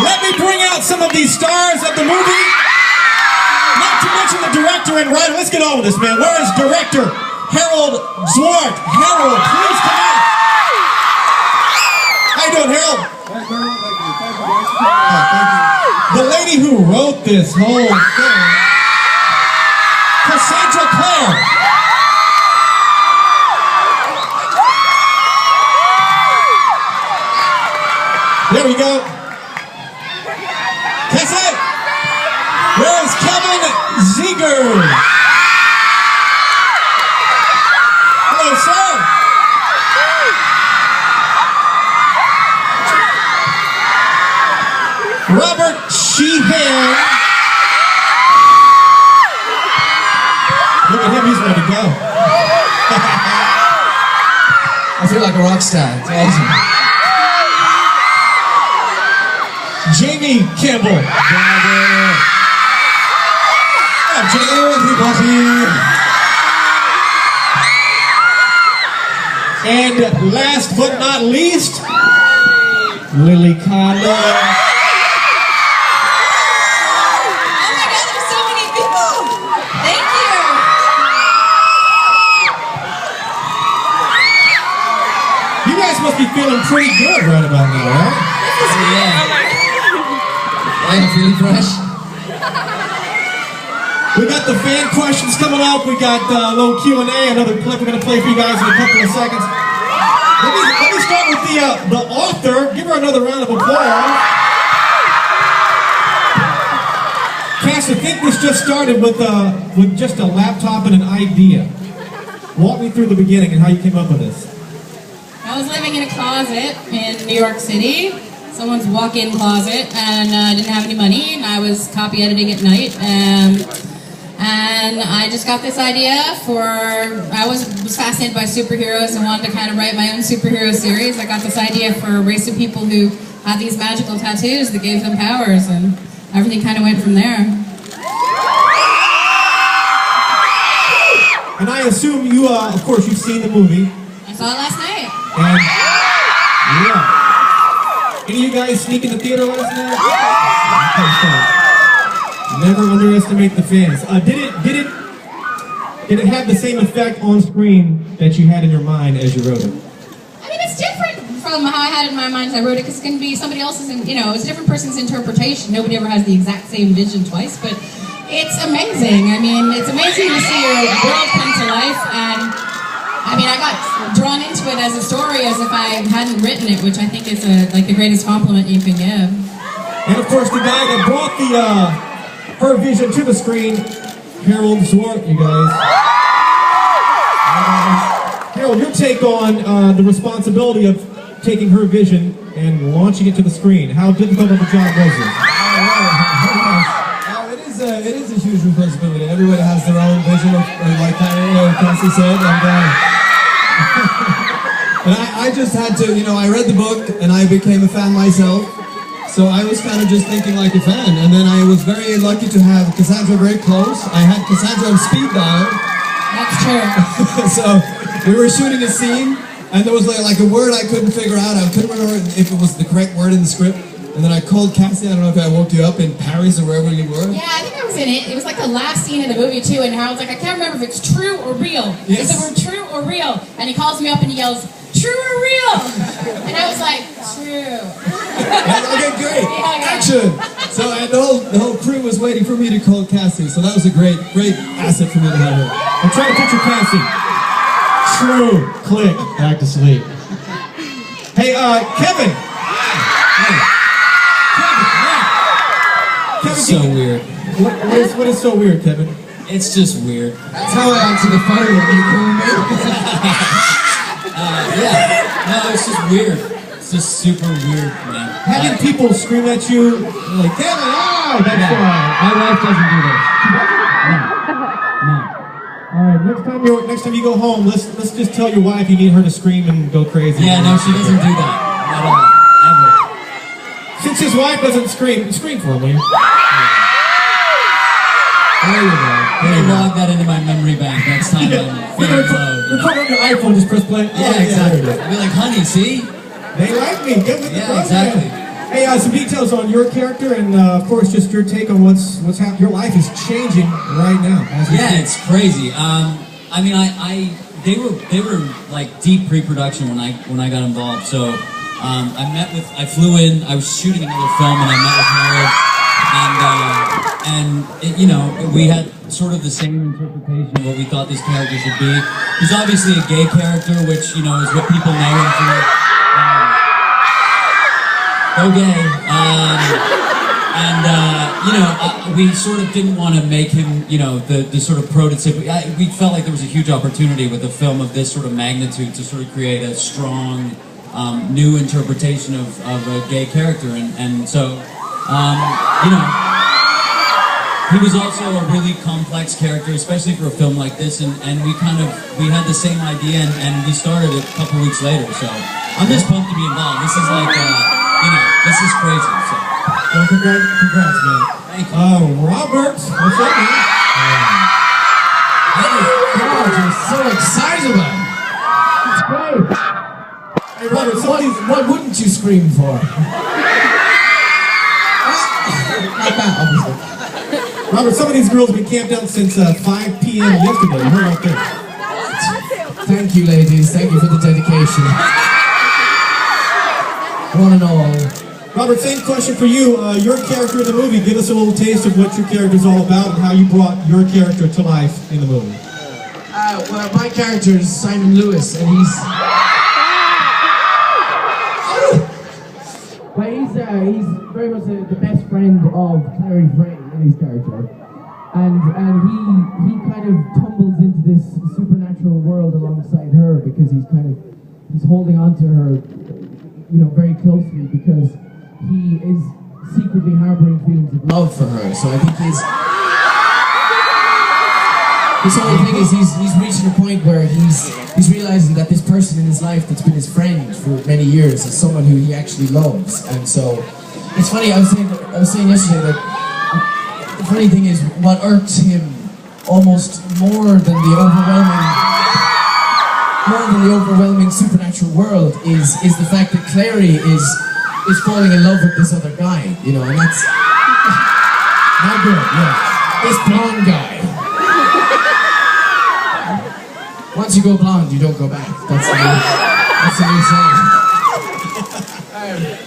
Let me bring out some of these stars of the movie. Not to mention the director and writer. Let's get on with this, man. Where is director Harold Zwart? Harold, please come out. How you doing, Harold? Thank you. Thank you. The lady who wrote this whole thing, Cassandra Clare. There we go. Cassie. Where is Kevin Zeger? Hello, sir. Robert Sheehan. Look at him, he's ready to go. I feel like a rock star. It's awesome. Jamie Campbell. Hello, everybody. And last but not least, Lily Collins. You guys must be feeling pretty good right about now, right? Yeah. I'm feeling fresh. We got the fan questions coming up. We got a little Q&A, another clip we're going to play for you guys in a couple of seconds. Let me start with the author. Give her another round of applause. Cass, I think this just started with just a laptop and an idea. Walk me through the beginning and how you came up with this. I was living in a closet in New York City, someone's walk-in closet, and I didn't have any money, and I was copy editing at night, and I just got this idea I was fascinated by superheroes and wanted to kind of write my own superhero series. I got this idea for a race of people who had these magical tattoos that gave them powers, and everything kind of went from there. And I assume you, of course, you've seen the movie. I saw it last night. And, yeah. Any of you guys sneak in the theater last night? Never underestimate the fans. Did it have the same effect on screen that you had in your mind as you wrote it? I mean, it's different from how I had it in my mind as I wrote it, because it can be somebody else's, it's a different person's interpretation. Nobody ever has the exact same vision twice, but it's amazing. I mean, it's amazing to see your world come to life, and I got drawn into it as a story as if I hadn't written it, which I think is the greatest compliment you can give. And of course, the guy that brought her vision to the screen, Harold Zwart, you guys. Harold, your take on the responsibility of taking her vision and launching it to the screen. How difficult of a job was it? It is a huge responsibility. Everybody has their own vision of, like Cassie said, and I just had to, I read the book and I became a fan myself. So I was kind of just thinking like a fan, and then I was very lucky to have Cassandra very close. I had Cassandra on speed dial. That's true. So we were shooting a scene, and there was like a word I couldn't figure out. I couldn't remember if it was the correct word in the script. And then I called Cassie. I don't know if I woke you up in Paris or wherever you were. Yeah, I think I was in it. It was like the last scene in the movie too, and Harold's like, I can't remember if it's true or real. Yes. Is the word true or real? And he calls me up and he yells, true or real? And I was like, true. Okay, great. Yeah. Action. So the whole crew was waiting for me to call Cassie. So that was a great asset for me to have. I'm trying to picture Cassie. True. Click. Back to sleep. Hey, Kevin. Hey. Kevin, so weird. What is so weird, Kevin? It's just weird. That's how I answer the phone when you call me. Yeah. No, it's just weird. It's just super weird, man. Having people scream at you, like, Kevin, oh, that's why. My wife doesn't do this. No. All right, next time you go home, let's just tell your wife you need her to scream and go crazy. Yeah, no, she doesn't do that at all. Ever. Since his wife doesn't scream for him, will you? There you go. I'm gonna log that into my memory bank next time I'm feeling low. Record on your iPhone, just press play. Yeah, exactly. I'll be like, honey, see? They like me. Get with the program. Yeah, exactly. Hey, some details on your character, and of course, just your take on what's happening. Your life is changing right now. Yeah, it's crazy. I mean, they were like deep pre-production when I got involved. So I flew in. I was shooting another film, and I met with Harold, and you know, we had sort of the same interpretation of what we thought this character should be. He's obviously a gay character, which you know is what people know him for. Go gay. You know, we sort of didn't want to make him, you know, the sort of prototype. We felt like there was a huge opportunity with a film of this sort of magnitude to sort of create a strong, new interpretation of a gay character. And so, you know, he was also a really complex character, especially for a film like this. And we had the same idea, and we started it a couple weeks later. So I'm just pumped to be involved. This is like, you know, this is crazy. So. Well, congrats, man. Thank you. Robert, what's up, man? Hey, God, you're so excitable. It's great. Hey, Robert, What wouldn't you scream for? Not that, obviously. Robert, some of these girls have been camped out since 5 p.m. yesterday. You heard out there. Thank you, ladies. Thank you for the dedication. One and all. Robert, same question for you. Your character in the movie, give us a little taste of what your character is all about and how you brought your character to life in the movie. Well, my character is Simon Lewis, and he's very much the best friend of Clary Frey, Lily's character, and he kind of tumbles into this supernatural world alongside her because he's holding on to her, you know, very closely because he is secretly harboring feelings of love for her. So I think his whole thing is he's reaching a point where he's realizing that this person in his life that's been his friend for many years is someone who he actually loves. And so it's funny, I was saying yesterday that the funny thing is what irks him almost more than the overwhelming supernatural world is the fact that Clary is falling in love with this other guy, you know, and that's not good, yeah. This blonde guy. Once you go blonde, you don't go back. That's the new saying.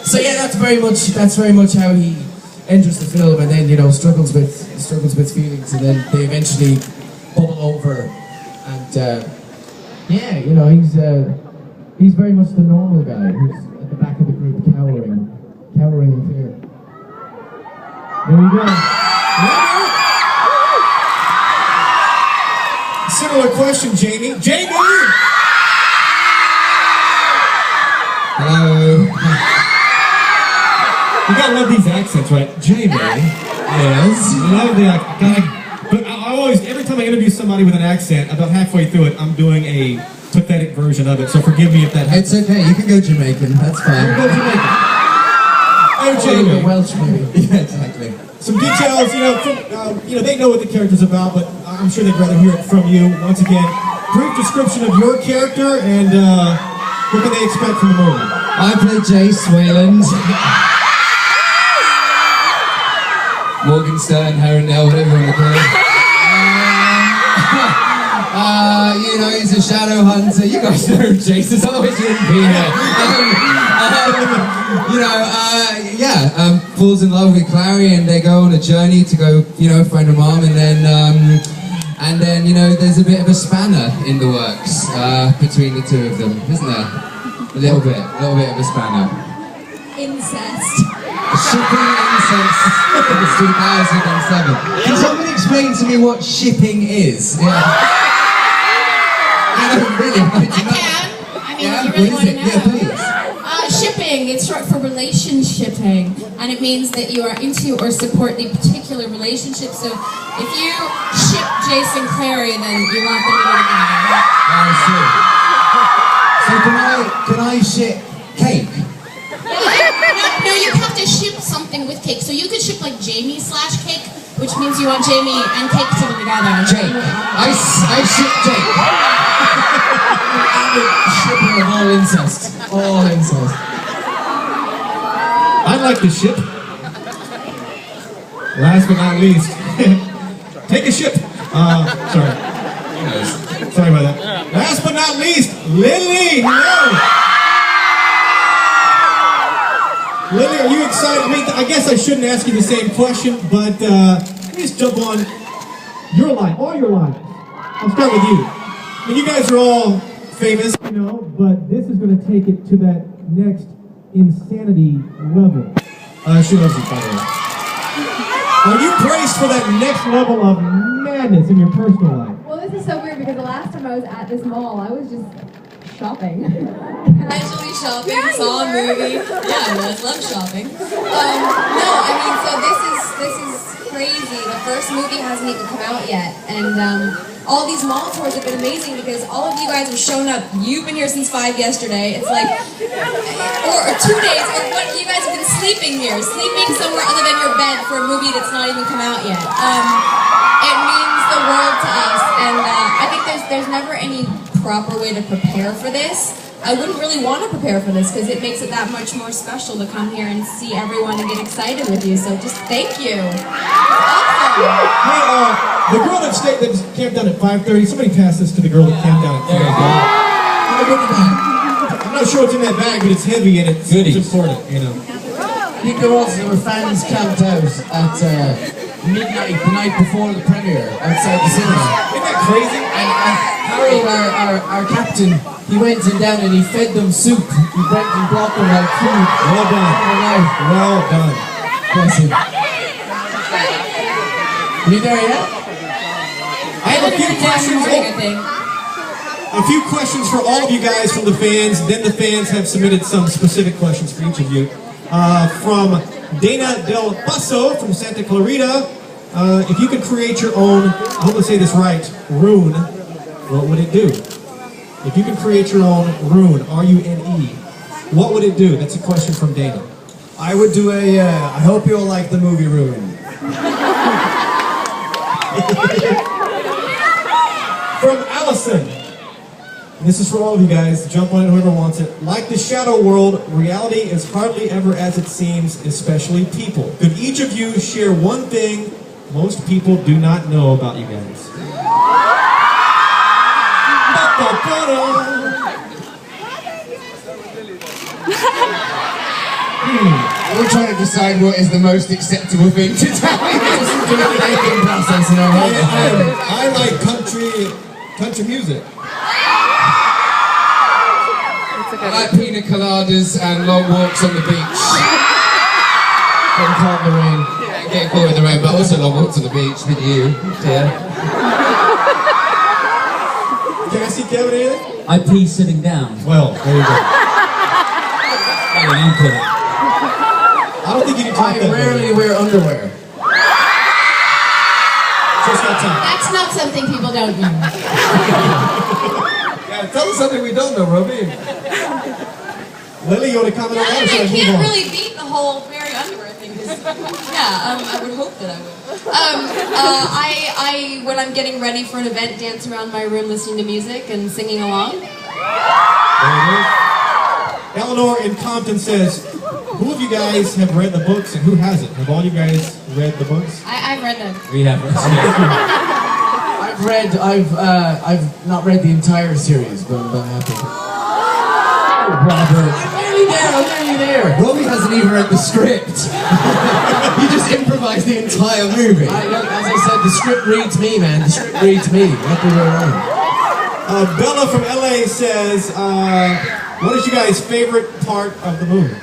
So yeah, that's very much how he enters the film, and then, you know, struggles with feelings, and then they eventually bubble over, and yeah, you know, he's very much the normal guy who's at the back of the group cowering in fear. There you go. Similar question, Jamie. Jamie! Hello. You gotta love these accents, right? Jamie. Yes. Love the accent. But I always, every time I interview somebody with an accent, about halfway through it, I'm doing a pathetic version of it. So forgive me if that happens. It's okay. You can go Jamaican. That's fine. Go Jamaican. Oh, Or Jamie. Welsh, maybe. Yeah, exactly. Some details, you know, they know what the character's about, but I'm sure they'd rather hear it from you. Once again, brief description of your character and what can they expect from the movie? I play Jace Wayland. Morgenstern, Herondale, whatever you want to call it. You know, he's a shadow hunter. You guys know Jace, it's always shouldn't be here. Falls in love with Clary, and they go on a journey to go, you know, find her mom, and then, you know, there's a bit of a spanner in the works between the two of them, isn't there? A little bit of a spanner. Incest. Shipping incest since 2007. Can somebody explain to me what shipping is? Yeah. Really? I can. I mean, Yeah, you really what want is to it? know. Yeah, please. Shipping, it's short for relationshipping, and it means that you are into or support the particular relationship. So if you ship Jason Clary, then you want them to be together. I see. So can I ship cake? No, you have to ship something with cake. So you could ship like Jamie/cake, which means you want Jamie and cake to be together. Jake. I ship Jake. Shipper of all incest. All incest. I Not like the ship. Last but not least, take a ship. Sorry. Sorry about that. Last but not least, Lily. Hello. Lily, are you excited? I mean, I guess I shouldn't ask you the same question, but let me just jump on your line, all your lines. I'll start with you. I mean, you guys are all famous, you know, but this is going to take it to that next insanity level. She loves you, by the way. Are you braced for that next level of madness in your personal life? Well, this is so weird because the last time I was at this mall, I was just shopping. Casually shopping, Yeah, saw a you were. movie. Yeah, I was, love shopping. No, I mean, so this is crazy. The first movie hasn't even come out yet, and all these mall tours have been amazing because all of you guys have shown up. You've been here since 5 yesterday. It's like, or 2 days, or what? You guys have been sleeping here, sleeping somewhere other than your bed for a movie that's not even come out yet. It means the world to us, and I think there's never any proper way to prepare for this. I wouldn't really want to prepare for this because it makes it that much more special to come here and see everyone and get excited with you. So just thank you. It's awesome. Hey, the girl that camped down at 5:30, somebody pass this to the girl that camped down at 5:30. I'm not sure what's in that bag, but it's heavy and it's important, you know. I think there were fans camped out at midnight the night before the premiere outside the cinema. Isn't that crazy? And Harold, our captain, he went down and he fed them soup. He brought them like food. Well done. Well done. Bless him. You there yet? I have a few questions. A few questions for all of you guys from the fans. Then the fans have submitted some specific questions for each of you. From Dana Del Paso from Santa Clarita. If you could create your own, I hope I say this right, rune, what would it do? If you could create your own rune, R-U-N-E, what would it do? That's a question from Dana. I would do a, I hope you all like the movie Ruin. From Allison. And this is for all of you guys. Jump on it, whoever wants it. Like the shadow world, reality is hardly ever as it seems, especially people. Could each of you share one thing most people do not know about you guys? We're trying to decide what is the most acceptable thing to tell you. Just doing the thinking process in our head. I like country music. I like pina coladas and long walks on the beach. Getting caught in the rain. Yeah, getting caught in the rain, but also long walks on the beach with you. Yeah. Can I see Kevin anything? I pee sitting down. Well, there you go. I'm kidding. I don't think you can talk I that rarely wear underwear. Just got time. That's not something people don't know. Yeah, tell us something we don't know, Robbie. Lily, you want to comment on that? Or I should I move can't on? really beat the whole wearing underwear thing. 'Cause, yeah, I would hope that I would. I when I'm getting ready for an event, dance around my room listening to music and singing along. There it is. Eleanor in Compton says, who of you guys have read the books and who hasn't? Have all you guys read the books? I've read them. We have. I've not read the entire series, but I'm happy. Robert. I'm nearly there. Robbie hasn't even read the script. He just improvised the entire movie. As I said, the script reads me, man. The script reads me. Not the way around. Bella from LA says, what is you guys' favorite part of the movie?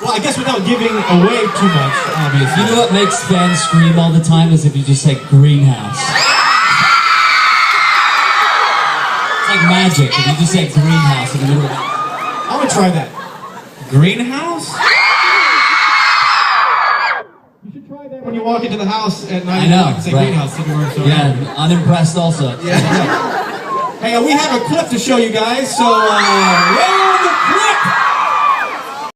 Well, I guess without giving away too much, obviously. You know what makes fans scream all the time is if you just say greenhouse. It's like magic if you just say greenhouse in the middle of it. I'm gonna try that. Greenhouse? You should try that when you walk into the house at night. I know, You can say right. greenhouse everywhere. So Yeah, unimpressed also. Hey, we have a clip to show you guys, so roll the clip!